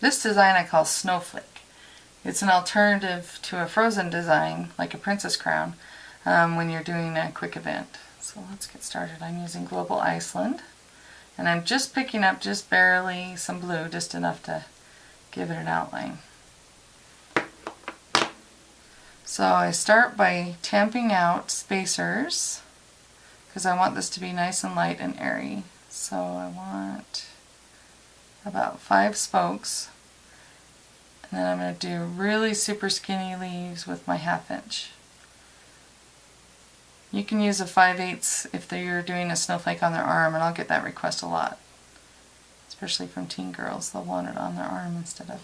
This design I call Snowflake. It's an alternative to a Frozen design, like a princess crown, when you're doing a quick event. So let's get started. I'm using Global Iceland, and I'm just picking up just barely some blue, just enough to give it an outline. So I start by tamping out spacers, because I want this to be nice and light and airy. So I want about 5 spokes, and then I'm going to do really super skinny leaves with my 1/2 inch. You can use a 5/8 if you're doing a snowflake on their arm, and I'll get that request a lot, especially from teen girls. They'll want it on their arm instead of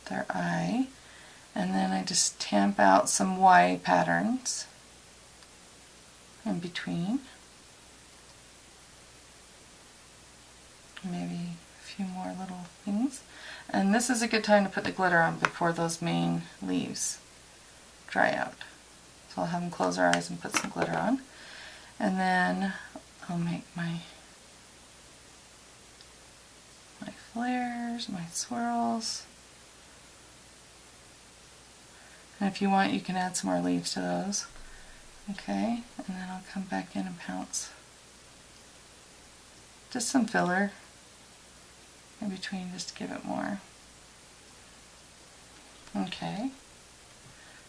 their eye. And then I just tamp out some Y patterns in between. Maybe a few more little things. And this is a good time to put the glitter on before those main leaves dry out. So I'll have them close their eyes and put some glitter on. And then I'll make my flares, my swirls. And if you want, you can add some more leaves to those. Okay, and then I'll come back in and pounce just some filler in between just to give it more. Okay,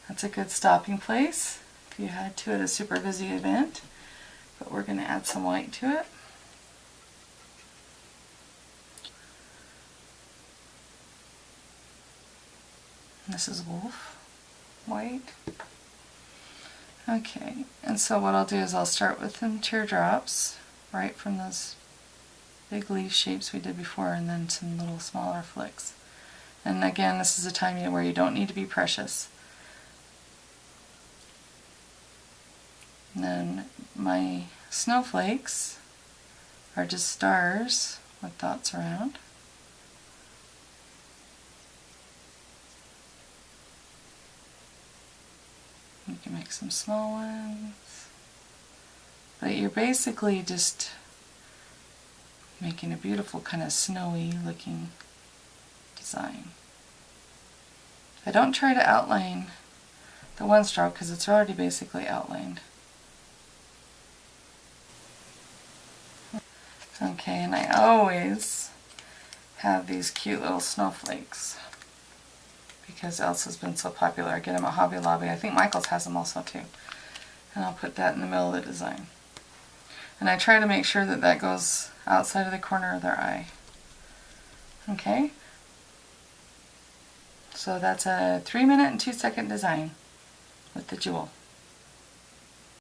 that's a good stopping place if you had to at a super busy event, but we're going to add some white to it. And this is wolf white. Okay, and so what I'll do is I'll start with some teardrops right from those big leaf shapes we did before, and then some little smaller flicks. And again, this is a time where you don't need to be precious. And then my snowflakes are just stars with dots around. You can make some small ones, but you're basically just making a beautiful kind of snowy looking design. I don't try to outline the one stroke because it's already basically outlined. Okay, and I always have these cute little snowflakes because Elsa's been so popular. I get them at Hobby Lobby. I think Michael's has them also too. And I'll put that in the middle of the design. And I try to make sure that that goes outside of the corner of their eye. Okay? So that's a 3-minute and 2-second design with the jewel.